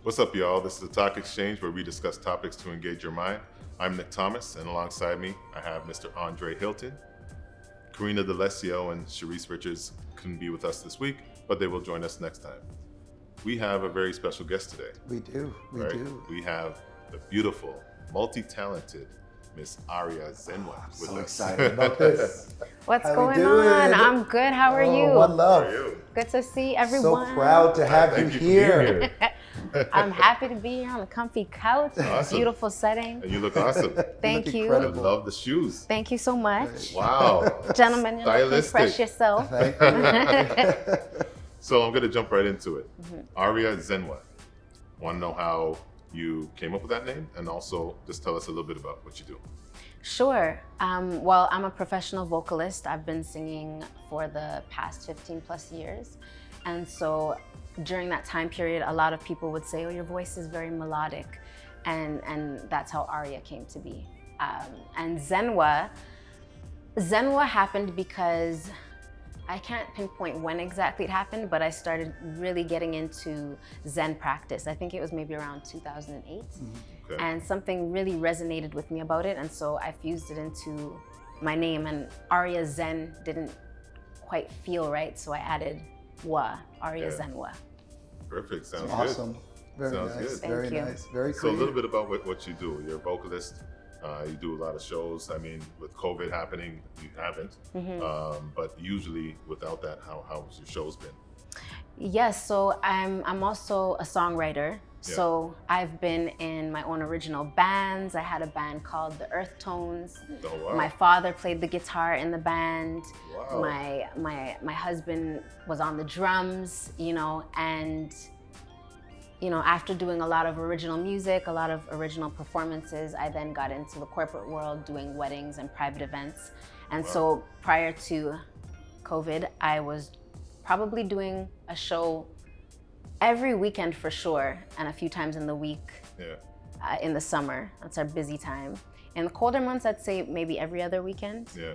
What's up, y'all? This is the Talk Exchange, where we discuss topics to engage your mind. I'm Nick Thomas, and alongside me, I have Mr. Andre Hilton. Karina DeLessio and Sharice Richards couldn't be with us this week, but they will join us next time. We have a very special guest today. We do. We have the beautiful, multi-talented Miss Aria Zenwa with So us. excited about this. What's How going we doing? on? I'm good. How are you? One love. How are you? Good to see everyone. So proud to have you Thank you for being here. I'm happy to be here on a comfy couch. Awesome. Beautiful setting. And you look awesome. Thank look you. I incredible. love the shoes. Thank you so much. Wow. Gentlemen, you're looking Stylistic. fresh yourself. Thank you. So I'm going to jump right into it. Mm-hmm. Aria Zenwa. Want to know how you came up with that name, and also just tell us a little bit about what you do. Sure. Well, I'm a professional vocalist. I've been singing for the past 15 plus years. And so during that time period, a lot of people would say, oh, your voice is very melodic. And that's how Aria came to be. And Zenwa happened because I can't pinpoint when exactly it happened, but I started really getting into Zen practice. I think it was maybe around 2008. Okay. And something really resonated with me about it. And so I fused it into my name, and Aria Zen didn't quite feel right. So I added Aria Yeah. Zenwa. Perfect. Sounds Awesome. Very Sounds nice. good. Very Thank you. nice. Very good. So a creative. little bit about what you do. You're a vocalist. You do a lot of shows. I mean, with COVID happening, you haven't. Mm-hmm. But usually without that, how's your shows been? Yes, so I'm also a songwriter. Yeah. So I've been in my own original bands. I had a band called the Earth Tones. Oh, wow. My father played the guitar in the band. Wow. My husband was on the drums, and after doing a lot of original music, a lot of original performances, I then got into the corporate world doing weddings and private events. And so prior to COVID, I was probably doing a show every weekend for sure, and a few times in the week. Yeah. In the summer. That's our busy time. In the colder months, I'd say maybe every other weekend, Yeah.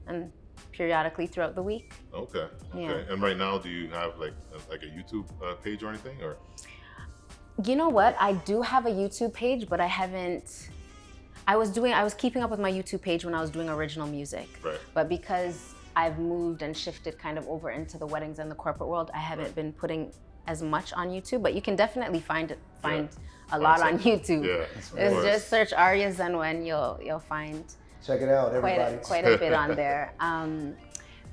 and periodically throughout the week. Okay. Yeah. And right now, do you have like a YouTube page or anything, or? You know what? I do have a YouTube page, but I haven't. I was keeping up with my YouTube page when I was doing original music. Right. But because I've moved and shifted kind of over into the weddings and the corporate world, I haven't been putting as much on YouTube. But you can definitely find a lot on YouTube. Yeah. It's just search Aria Zenwa and you'll find Check it out, everybody. quite a bit on there.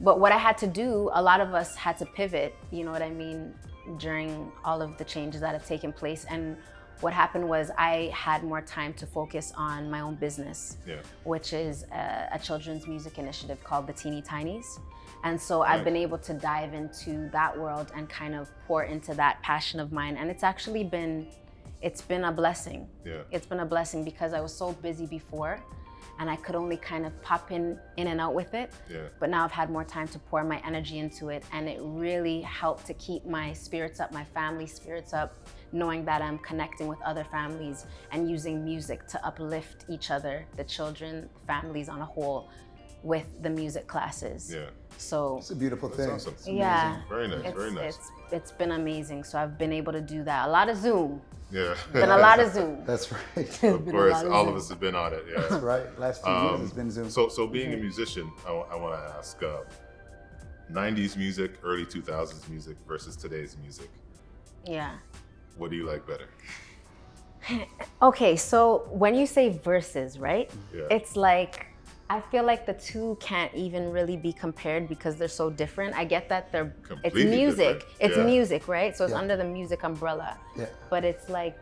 But what I had to do, a lot of us had to pivot, you know what I mean, during all of the changes that have taken place. And what happened was I had more time to focus on my own business, which is a children's music initiative called the Teeny Tinies. And so I've been able to dive into that world and kind of pour into that passion of mine. And it's actually been a blessing. Yeah. It's been a blessing because I was so busy before and I could only kind of pop in and out with it. Yeah. But now I've had more time to pour my energy into it, and it really helped to keep my spirits up, my family's spirits up, knowing that I'm connecting with other families and using music to uplift each other, the children, families on a whole, with the music classes. Yeah. So It's a beautiful thing. That's awesome. It's yeah, amazing. Very nice. Very nice. It's been amazing. So I've been able to do that. A lot of Zoom. Yeah. Been a lot of Zoom. That's right. Of course, all of us have been on it. Yeah. That's right. Last few years has been Zoom. So being a musician, I want to ask, 90s music, early 2000s music versus today's music. Yeah. What do you like better? Okay, so when you say verses, right? Yeah. It's like, I feel like the two can't even really be compared because they're so different. I get that it's Completely music. different. It's Yeah. music, right? So it's Yeah. under the music umbrella. Yeah. But it's like,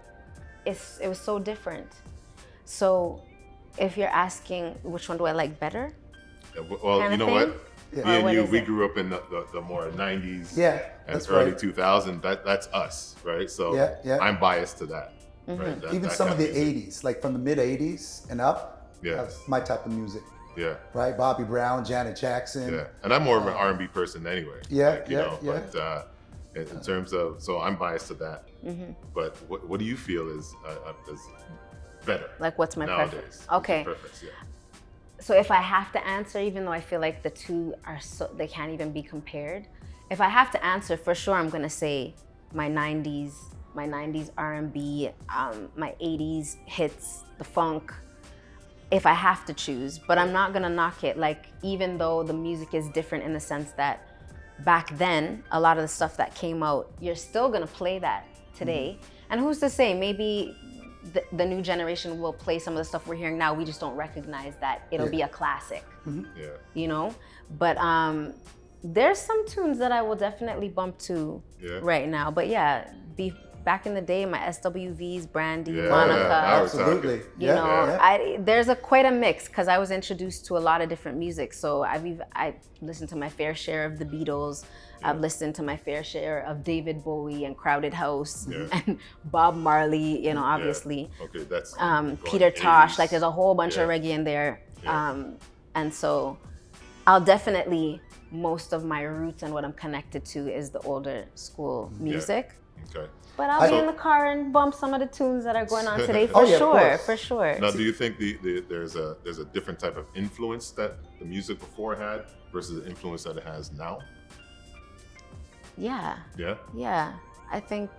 it was so different. So if you're asking which one do I like better? Yeah, well, Kind you of know thing? what? Yeah. Me Or what and you, is we it? grew up in the more 90s Yeah, and that's early right. 2000s. That's us, right? So Yeah, yeah. I'm biased to that. Mm-hmm. Right? That- Even that some of kind the music. 80s, like from the mid 80s and up, Yeah. that's my type of music, Yeah. right? Bobby Brown, Janet Jackson. Yeah, and I'm more of an R&B person anyway. Yeah, you yeah, know, yeah. But in terms of, so I'm biased to that. Mm-hmm. But what do you feel is better? Like what's my nowadays? preference? What's your Okay. preference, yeah. So if I have to answer, even though I feel like the two they can't even be compared. If I have to answer, for sure, I'm gonna say my 90s my 90s R&B, my 80s hits, the funk, if I have to choose. But I'm not gonna knock it. Like, even though the music is different in the sense that back then, a lot of the stuff that came out, you're still gonna play that today. And who's to say, maybe the new generation will play some of the stuff we're hearing now. We just don't recognize that it'll be a classic, you know? But there's some tunes that I will definitely bump to right now. But yeah, back in the day, my SWVs, Brandy, Monica. Absolutely. You know, there's quite a mix because I was introduced to a lot of different music. So I listened to my fair share of the Beatles. I've listened to my fair share of David Bowie and Crowded House and Bob Marley, you know, obviously. Okay, that's Peter Tosh, like there's a whole bunch of reggae in there. And so I'll definitely, most of my roots and what I'm connected to is the older school music. Okay. But I'll be in the car and bump some of the tunes that are going on today for sure. Now, do you think there's a different type of influence that the music before had versus the influence that it has now? Yeah. Yeah? Yeah. I think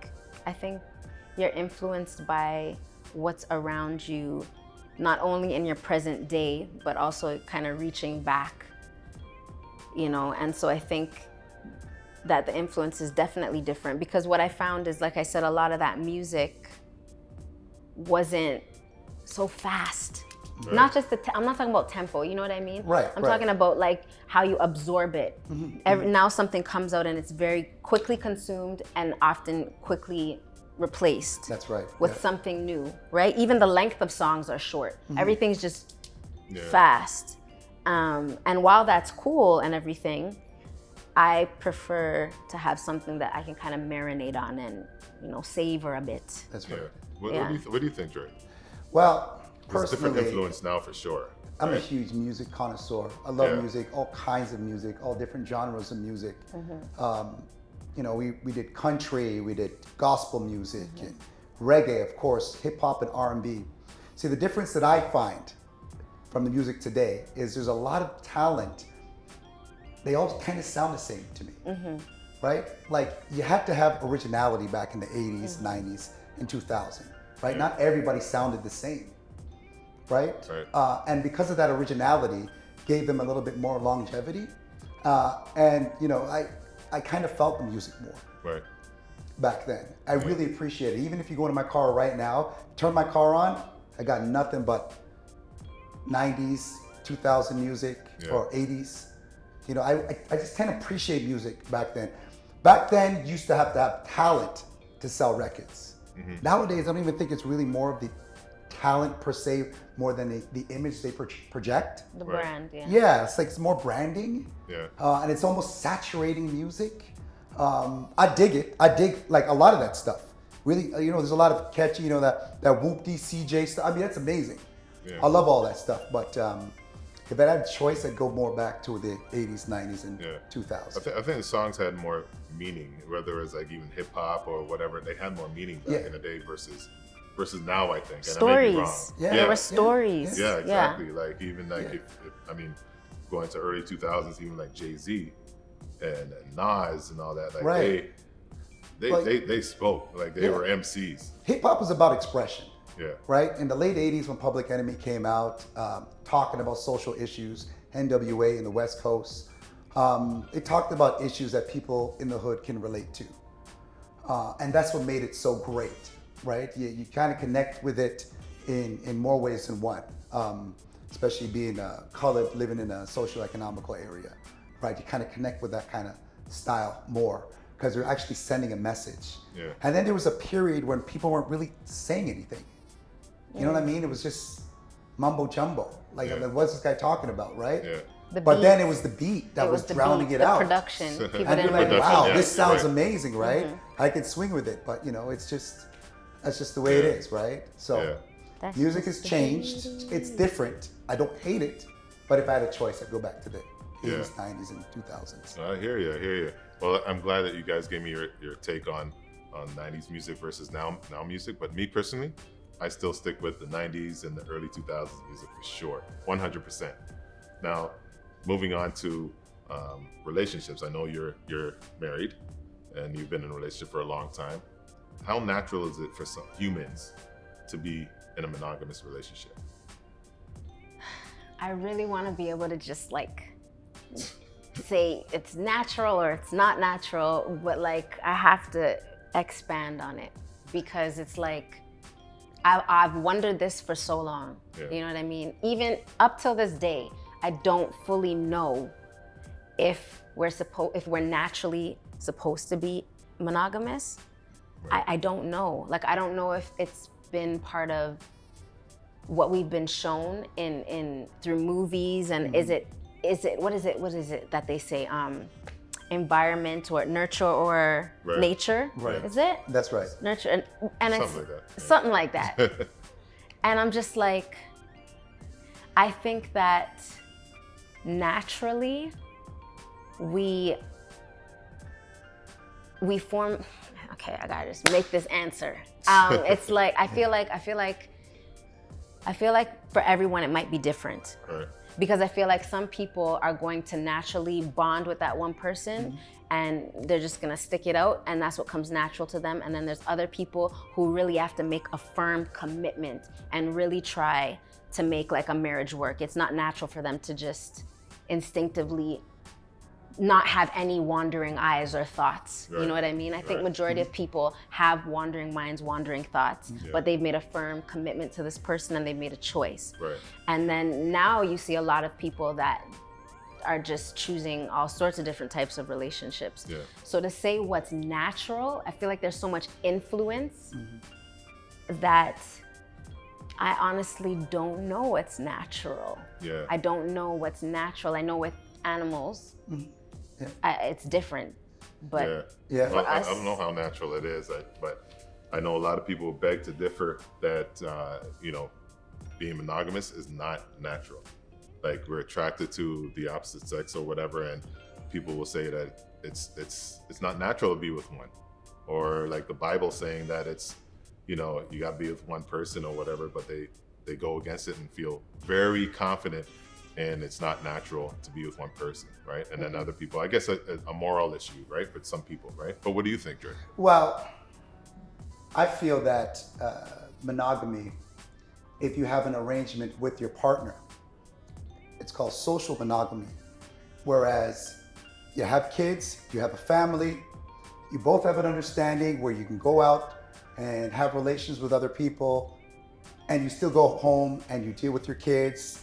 you're influenced by what's around you, not only in your present day, but also kind of reaching back, you know? And so I think that the influence is definitely different because what I found is, like I said, a lot of that music wasn't so fast. Right. Not just I'm not talking about tempo, you know what I mean? Right. I'm talking about like how you absorb it. Now something comes out and it's very quickly consumed and often quickly replaced. That's right. With something new, right? Even the length of songs are short. Everything's just fast. And while that's cool and everything, I prefer to have something that I can kind of marinate on and, you know, savor a bit. That's right. What do you think, Dre? Well, there's personally, different influence now for sure. I'm a huge music connoisseur. I love music, all kinds of music, all different genres of music. You know, we did country, we did gospel music, and reggae, of course, hip hop and R&B. See, the difference that I find from the music today is there's a lot of talent. They all kind of sound the same to me, right? Like you had to have originality back in the 80s, 90s, and 2000, right? Not everybody sounded the same, right? And because of that originality, gave them a little bit more longevity. And you know, I kind of felt the music more back then. I really appreciate it. Even if you go into my car right now, turn my car on, I got nothing but 90s, 2000 music or 80s. You know, I just tend to appreciate music back then. Back then, you used to have talent to sell records. Nowadays, I don't even think it's really more of the talent per se, more than the image they project. The brand, Yeah, it's more branding. And it's almost saturating music. I dig it. I dig like a lot of that stuff. Really, you know, there's a lot of catchy, you know, that whoop-dee CJ stuff. I mean, that's amazing. I love all that stuff, but if I had a choice, I'd go more back to the 80s, 90s, and 2000s. I think the songs had more meaning, whether it's like even hip hop or whatever. They had more meaning back in the day versus now, I think. And stories. I may be wrong. There were stories. Yeah, exactly. Like even like if I mean, going to early 2000s, even like Jay-Z and Nas and all that, like they spoke like they were MCs. Hip hop was about expression. Right? In the late 80s when Public Enemy came out, talking about social issues, NWA in the West Coast, it talked about issues that people in the hood can relate to. And that's what made it so great, right? You kind of connect with it in more ways than one, especially being colored, living in a socio-economical area, right? You kind of connect with that kind of style more because they're actually sending a message. And then there was a period when people weren't really saying anything. You know what I mean? It was just mumbo jumbo. Like, what's this guy talking about, right? But then it was the beat that was drowning it out. The production. And you're like, wow, this sounds amazing, right? I could swing with it, but you know, that's just the way it is, right? So music has changed. It's different. I don't hate it, but if I had a choice, I'd go back to the 80s, 90s, and 2000s. I hear you. Well, I'm glad that you guys gave me your take on 90s music versus now music. But me personally, I still stick with the 90s and the early 2000s music for sure, 100%. Now, moving on to relationships. I know you're married and you've been in a relationship for a long time. how natural is it for some humans to be in a monogamous relationship? I really want to be able to just like say it's natural or it's not natural, but like I have to expand on it because it's like I've wondered this for so long. Yeah. You know what I mean? Even up till this day, I don't fully know if we're naturally supposed to be monogamous. Right. I don't know. Like I don't know if it's been part of what we've been shown in through movies, and is it what is it that they say environment or nurture or Right. nature? Right. Is it That's right. nurture and Something it's like that. something like that. And I'm just like, I think that naturally we form. Okay, I gotta just make this answer. It's like I feel like for everyone it might be different. Right. Because I feel like some people are going to naturally bond with that one person and they're just gonna stick it out, and that's what comes natural to them. And then there's other people who really have to make a firm commitment and really try to make like a marriage work. It's not natural for them to just instinctively not have any wandering eyes or thoughts. Right. You know what I mean? I think Right. majority of people have wandering minds, wandering thoughts, Yeah. but they've made a firm commitment to this person and they've made a choice. Right. And then now you see a lot of people that are just choosing all sorts of different types of relationships. Yeah. So to say what's natural, I feel like there's so much influence that I honestly don't know what's natural. Yeah. I don't know what's natural. I know with animals, it's different. But Yeah. Yeah. Well, I us- don't know how natural it is, but I know a lot of people beg to differ that being monogamous is not natural. Like we're attracted to the opposite sex or whatever, and people will say that it's not natural to be with one, or like the Bible saying that it's you got to be with one person or whatever, but they go against it and feel very confident. And it's not natural to be with one person, right? And then other people, I guess a moral issue, right? For some people, right? But what do you think, Dre? Well, I feel that monogamy, if you have an arrangement with your partner, it's called social monogamy. Whereas you have kids, you have a family, you both have an understanding where you can go out and have relations with other people, and you still go home and you deal with your kids,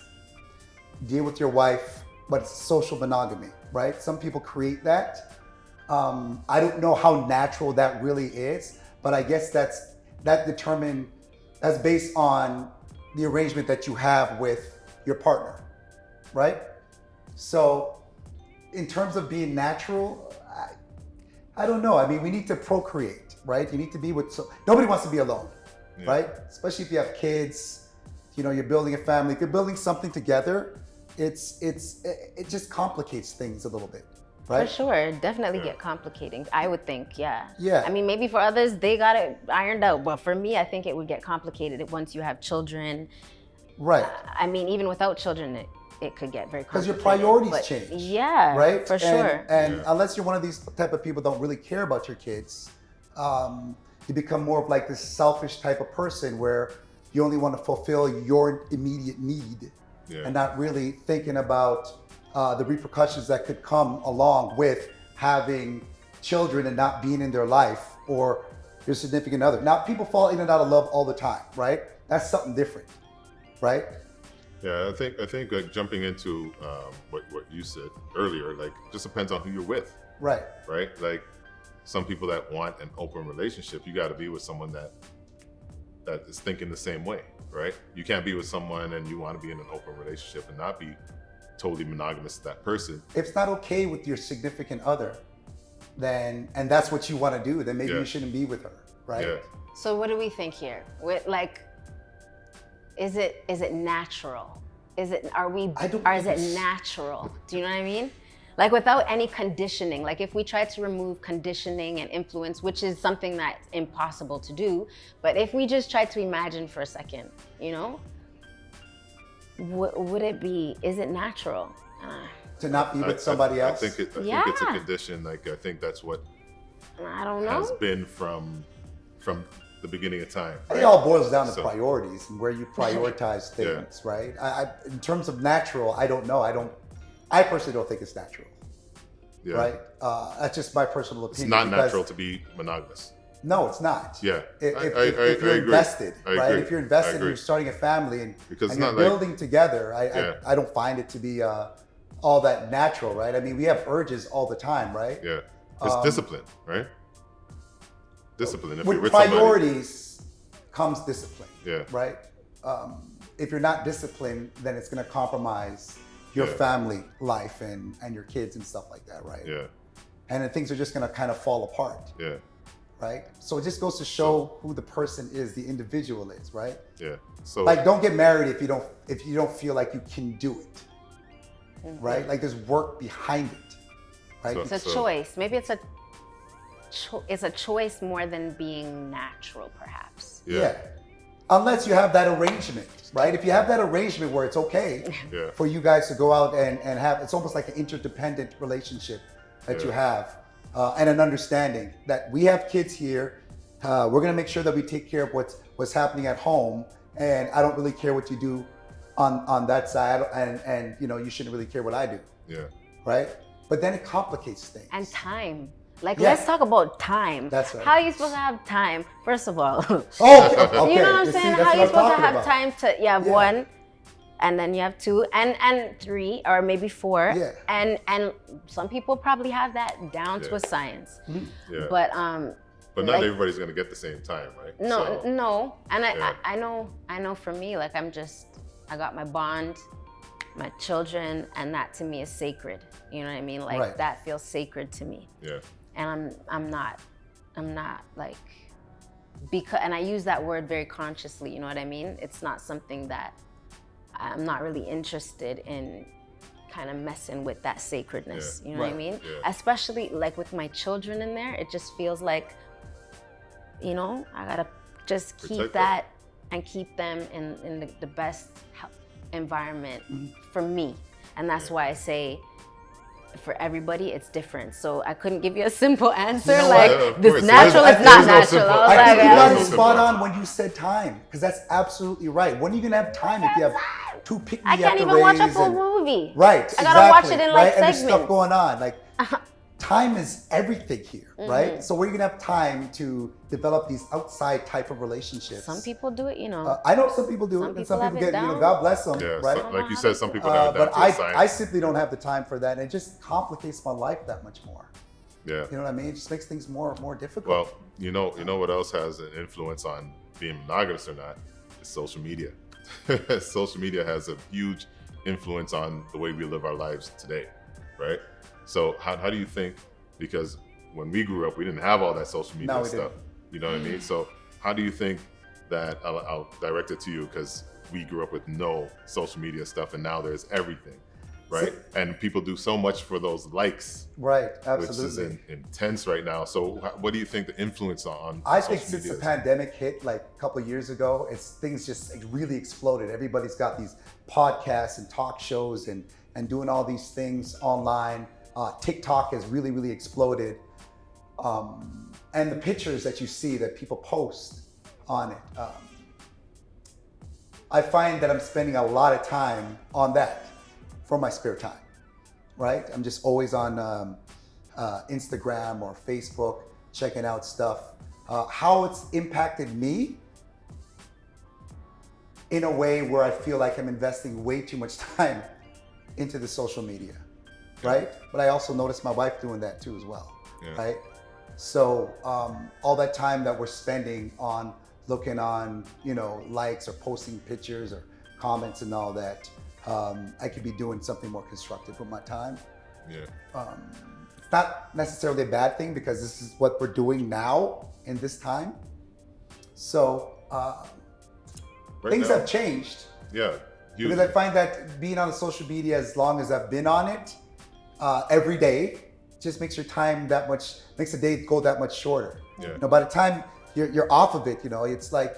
deal with your wife, but it's social monogamy, right? Some people create that. I don't know how natural that really is, but I guess that's based on the arrangement that you have with your partner, right? So in terms of being natural, I don't know. I mean, we need to procreate, right? You need to be nobody wants to be alone, right? Especially if you have kids, you're building a family. If you're building something together, it just complicates things a little bit, right? for sure, it definitely get complicating. I would think, yeah. Yeah. I mean, maybe for others, they got it ironed out. But for me, I think it would get complicated once you have children. Right. I mean, even without children, it could get very Because complicated. your priorities But change. Yeah, Right? for sure. And unless you're one of these type of people who don't really care about your kids, you become more of like this selfish type of person where you only want to fulfill your immediate need and not really thinking about the repercussions that could come along with having children and not being in their life or your significant other. Now, people fall in and out of love all the time, right? That's something different, right? Yeah, I think like jumping into what you said earlier, like just depends on who you're with, Right. right? Like some people that want an open relationship, you got to be with someone that is thinking the same way, right? You can't be with someone and you want to be in an open relationship and not be totally monogamous to that person. If it's not okay with your significant other, and that's what you want to do, then maybe Yeah. you shouldn't be with her, right? Yeah. So what do we think here? Is it natural? Is it natural? Do you know what I mean? Like without any conditioning, like if we tried to remove conditioning and influence, which is something that's impossible to do, but if we just tried to imagine for a second, is it natural? To not be with somebody else. I think it's a Yeah. condition. Like I think that's what I don't know. has been from from the beginning of time. It Right? all boils down to So- priorities and where you prioritize Yeah. things, right? In terms of natural, I don't know. I personally don't think it's natural, Yeah. right? That's just my personal It's opinion. not because- natural to be monogamous. No, it's not. Yeah. If I you're agree. invested, I right? agree. If you're I invested and agree. you're starting a family and, Because it's and you're not like- building together, Yeah. I don't find it to be all that natural, right? I mean, we have urges all the time, right? Yeah. It's discipline, right? Discipline. If With you're with somebody, priorities comes discipline, yeah. right? If you're not disciplined, then it's going to compromise your Yeah. family life and your kids and stuff like that, right? Yeah. And then things are just going to kind of fall apart, Yeah. right? So it just goes to show who the person is, the individual is, right? Yeah. So Like, don't get married if you don't feel like you can do it, right? Like, there's work behind it, right? So- It's a choice. Maybe it's a choice more than being natural, perhaps. yeah. Unless you have that arrangement, right? If you have that arrangement where it's okay Yeah. for you guys to go out and have, it's almost like an interdependent relationship that you Yeah. have, and an understanding that we have kids here. We're gonna make sure that we take care of what's happening at home, and I don't really care what you do on that side, and you shouldn't really care what I do, Yeah. right? But then it complicates things. And time. Like, Yeah. let's talk about time. That's right. How are you supposed to have time? First of all, Oh, okay. you know what I'm See, saying? that's How are what you I'm supposed to talking have about. time to, you have Yeah. one, and then you have two, and three, or maybe four. Yeah. And some people probably have that down to Yeah. a science. Yeah. But But not like- everybody's gonna get the same time, right? no, So, no. And Yeah. I know for me, like, I got my bond, my children, and that to me is sacred. You know what I mean? Like, Right. that feels sacred to me. Yeah. And I'm not like, because, and I use that word very consciously, you know what I mean? It's not something that I'm not really interested in kind of messing with that sacredness, Yeah. you know what I Right. mean? Yeah. Especially like with my children in there, it just feels like, I gotta just keep Protect that and keep them in the best environment for me. And that's why I say, for everybody, it's different. So I couldn't give you a simple answer, You know like, what? Yeah, of this course. natural There's- is not there's no natural. simple- I was I like, think you Yeah. got it Yeah. spot on when you said time, because that's absolutely right. When are you gonna have time if you have two pick me I can't even watch a full movie. Right, I gotta watch exactly, it in, right? like, And there's stuff segments. going on. Like, time is everything here, Mm-hmm. right? So where are you gonna have time to develop these outside type of relationships? Some people do it, I know some people do Some it, and people some have people it get, down. God bless them, Yeah. right? So, like you said, some people have it down But to a I science. simply don't have the time for that, and it just complicates my life that much more. Yeah. You know what I mean? It just makes things more difficult. Well, you know what else has an influence on being monogamous or not? Is social media. Social media has a huge influence on the way we live our lives today, right? So how do you think, because when we grew up, we didn't have all that social media No, we stuff. You know what I mean? So how do you think that, I'll direct it to you, because we grew up with no social media stuff, and now there's everything, right? And people do so much for those likes, Right, which is absolutely. intense right now. So what do you think the influence on I social think since media the is? pandemic hit, like a couple of years ago, things just really exploded. Everybody's got these podcasts and talk shows and doing all these things online. TikTok has really, really exploded. And the pictures that you see that people post on it, I find that I'm spending a lot of time on that for my spare time, right? I'm just always on Instagram or Facebook checking out stuff. How it's impacted me in a way where I feel like I'm investing way too much time into the social media, right? But I also notice my wife doing that too as well, Yeah. right? So all that time that we're spending on looking on, likes or posting pictures or comments and all that, I could be doing something more constructive with my time. Yeah. It's not necessarily a bad thing because this is what we're doing now in this time. So Right things now, have changed Yeah. Huge. because I find that being on the social media as long as I've been on it every day just makes your time makes the day go that much shorter. Yeah. By the time you're off of it, it's like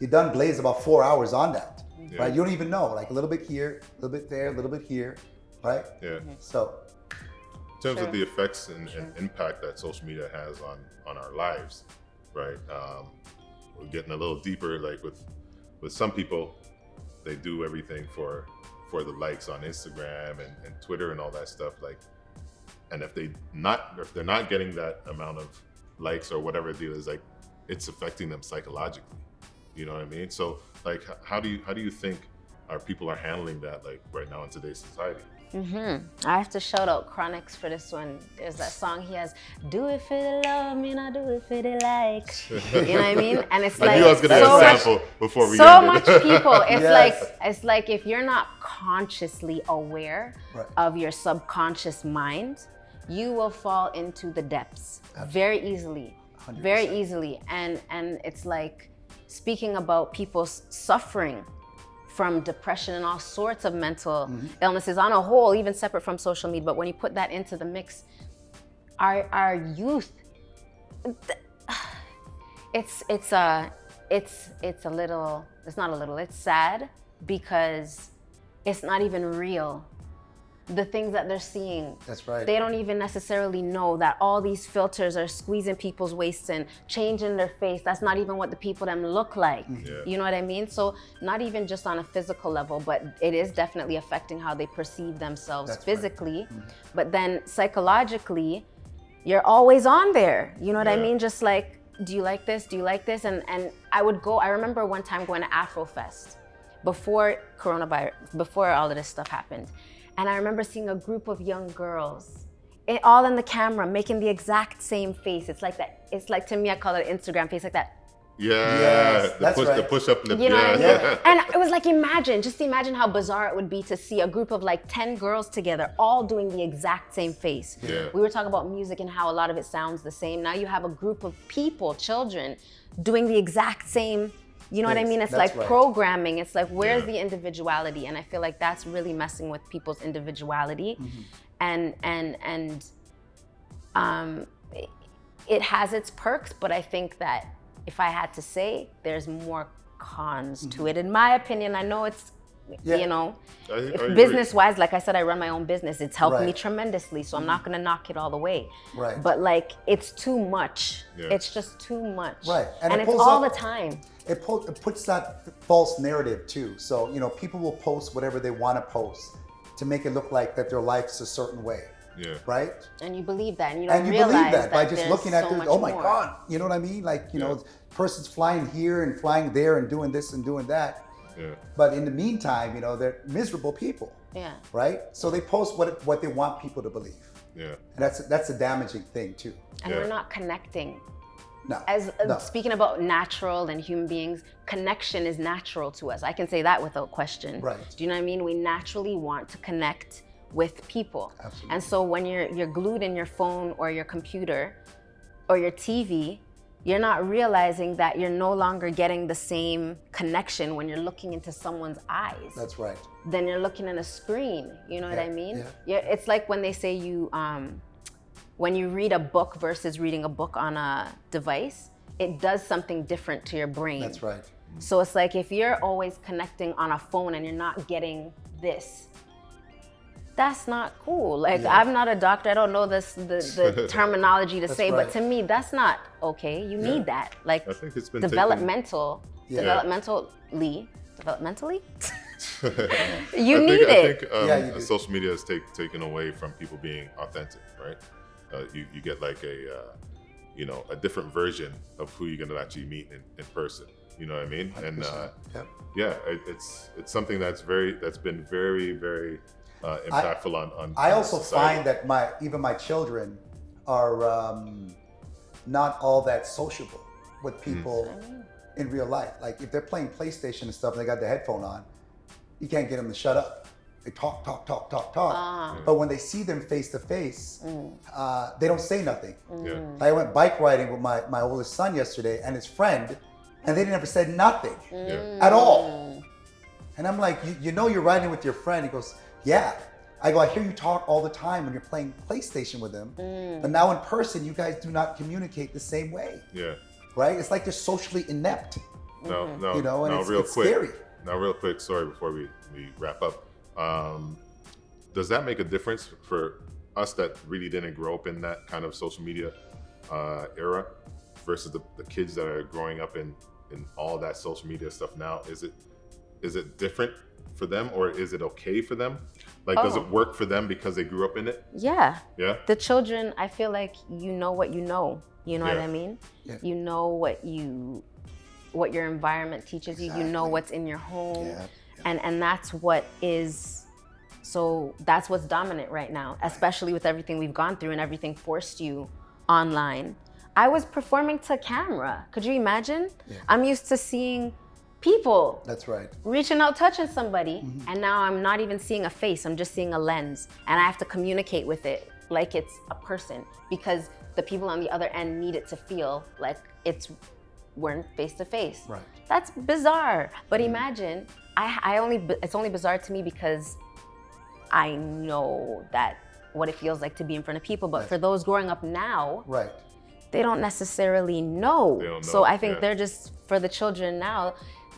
you done blaze about 4 hours on that, Yeah. right? You don't even know, like a little bit here, a little bit there, a little bit here, right? Yeah. So In terms Sure. of the effects and impact that social media has on our lives, right? We're getting a little deeper, like with some people, they do everything for the likes on Instagram and Twitter and all that stuff. Like, and if they're not getting that amount of likes or whatever the deal is, like, it's affecting them psychologically. You know what I mean? So, like, how do you think our people are handling that, like, right now in today's society? I have to shout out Chronix for this one. There's that song he has, "Do it for the love, me not do it for the likes." You know what I mean? And it's I knew I was gonna get so a sample before we so ended. much people. It's Yes. it's like if you're not consciously aware Right. of your subconscious mind, you will fall into the depths very easily, 100%. very easily. And it's like speaking about people suffering from depression and all sorts of mental illnesses on a whole, even separate from social media. But when you put that into the mix, our youth, it's sad because it's not even real. The things that they're seeing, That's right. they don't even necessarily know that all these filters are squeezing people's waists and changing their face. That's not even what the people them look like. Yeah. You know what I mean? So not even just on a physical level, but it is definitely affecting how they perceive themselves That's right. physically. But then psychologically, you're always on there. You know what I Yeah. mean? Just like, do you like this? Do you like this? And I remember one time going to Afrofest before coronavirus, before all of this stuff happened. And I remember seeing a group of young girls, all in the camera, making the exact same face. It's like that. It's like, to me, I call it Instagram face, like that. Yeah, Yes, that's the right. push up lip. You know what I mean? Yeah. And it was like, just imagine how bizarre it would be to see a group of like 10 girls together, all doing the exact same face. Yeah. We were talking about music and how a lot of it sounds the same. Now you have a group of people, children, doing the exact same. You know what I Yes, mean? It's that's like right. programming. It's like, where's Yeah. the individuality? And I feel like that's really messing with people's individuality. And it has its perks, but I think that if I had to say, there's more cons to it. In my opinion, I know it's, Yeah. you know, I agree. business-wise, like I said, I run my own business. It's helped me Right. tremendously, so I'm not gonna knock it all the way. Right. But like, it's too much. Yeah. It's just too much. Right. And it it's pulls all up- the time. It puts that false narrative too. So, people will post whatever they want to post to make it look like that their life's a certain way, Yeah. right? And you believe that, and you don't And you realize believe that by just there's looking at so it, much oh my more. God, you know what I mean? Like, Yeah. person's flying here and flying there and doing this and doing that. Yeah. But in the meantime, they're miserable people, Yeah. right? So they post what they want people to believe. Yeah. And that's a damaging thing too. And Yeah. we're not connecting. No. As speaking about natural and human beings, connection is natural to us. I can say that without question. Right. Do you know what I mean? We naturally want to connect with people. Absolutely. And so when you're glued in your phone or your computer or your TV, you're not realizing that you're no longer getting the same connection when you're looking into someone's eyes. That's right. Then you're looking at a screen. You know what I Yeah, mean? yeah. It's like when they say when you read a book versus reading a book on a device, it does something different to your brain. That's right. So it's like if you're always connecting on a phone and you're not getting this, that's not cool. Like, Yeah. I'm not a doctor. I don't know the terminology to say, right. but to me, that's not okay. You need that. Like, I think it's been developmentally, you I need it. think Yeah, you do. social media has taken away from people being authentic, right? You get like a different version of who you're going to actually meet in person. You know what I mean? And 100%. Yep. yeah, it's something that's been very, very impactful on. I also society. find that even my children are not all that sociable with people in real life. Like if they're playing PlayStation and stuff and they got the headphone on, you can't get them to shut up. They talk. But when they see them face to face, they don't say nothing. Yeah. I went bike riding with my oldest son yesterday and his friend, and they never said nothing at all. And I'm like, you're riding with your friend. He goes, yeah. I go, I hear you talk all the time when you're playing PlayStation with them, but now in person, you guys do not communicate the same way, Yeah. right? It's like they're socially inept, No, and no, it's real quick. scary. Now, real quick, sorry, before we wrap up. Does that make a difference for us that really didn't grow up in that kind of social media era? versus the kids that are growing up in all that social media stuff now? Is it different for them, or is it okay for them? Like, does it work for them because they grew up in it? Yeah. Yeah. The children, I feel like you know what you know. You know what I mean? Yeah. You know what your environment teaches you. You know what's in your home. Yeah. And that's what is, so that's what's dominant right now, especially with everything we've gone through and everything forced you online. I was performing to camera. Could you imagine? Yeah. I'm used to seeing people That's right. reaching out, touching somebody, and now I'm not even seeing a face, I'm just seeing a lens, and I have to communicate with it like it's a person, because the people on the other end need it to feel like we're face to face. Right. That's bizarre. But imagine, it's only bizarre to me because I know that what it feels like to be in front of people, but for those growing up now, Right. they don't necessarily know. They don't know, So I think yeah. they're just, for the children now,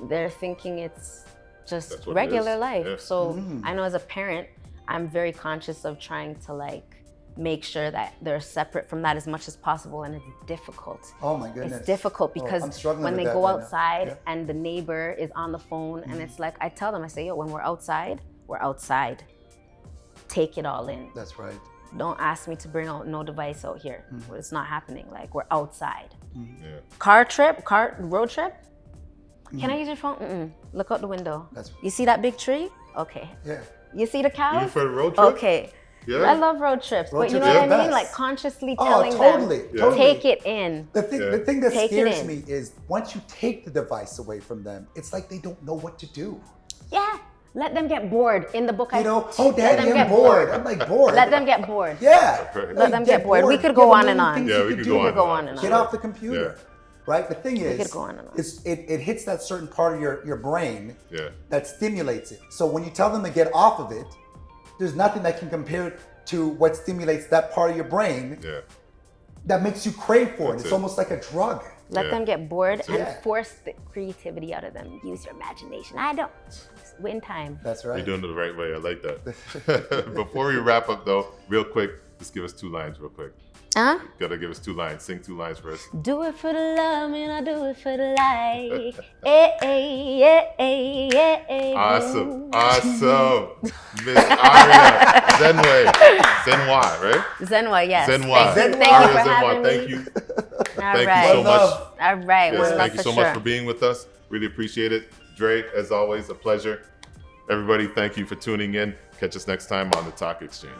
they're thinking it's just That's what it regular is. life. Yeah. So I know as a parent, I'm very conscious of trying to like make sure that they're separate from that as much as possible, and it's difficult. Oh my goodness. It's difficult I'm because struggling when with they that go right now. outside Yeah. and the neighbor is on the phone, and it's like, I tell them, I say, yo, when we're outside, we're outside. Take it all in. That's right. Don't ask me to bring out no device out here. It's not happening. Like, we're outside. Yeah. Road trip? Can I use your phone? Look out the window. That's- You see that big tree? Okay. Yeah. You see the cows? Even for the road trip? Okay. Yeah. I love road trips, Road but you know trips what are the I mean? best. Like consciously Oh, telling totally. them, Totally. take it in. The thing, Yeah. the thing that Take it scares in. me is once you take the device away from them, it's like they don't know what to do. Yeah. Let them get bored. In the book, You know, let oh, them daddy, I'm get bored. I'm like, bored. Let them get bored. Yeah. Right. Let them get bored. We could go on and on. Yeah, we could go on and on. Get off the computer. Right? The thing is, could go on and on. it hits that certain part of your brain Yeah. that stimulates it. So when you tell them to get off of it, there's nothing that can compare it to what stimulates that part of your brain Yeah. that makes you crave for it. That's It's it. almost like a drug. Let Yeah. them get bored That's and it. force the creativity out of them. Use your imagination. I don't. Win time. That's right. You're doing it the right way. I like that. Before we wrap up, though, real quick, just give us 2 lines, real quick. Huh? Gotta give us 2 lines. Sing 2 lines for us. Do it for the love, and I do it for the light. Eh. Awesome. Awesome. Miss Aria Zenway. Zenwa, right? Zenwa, yes. Zenwa. Thank you Aria for Zenwa, having thank me. you. All Thank right. you so One much. love. All right. Yes, One thank love you for so sure. much for being with us. Really appreciate it. Dre, as always, a pleasure. Everybody, thank you for tuning in. Catch us next time on the Talk Exchange.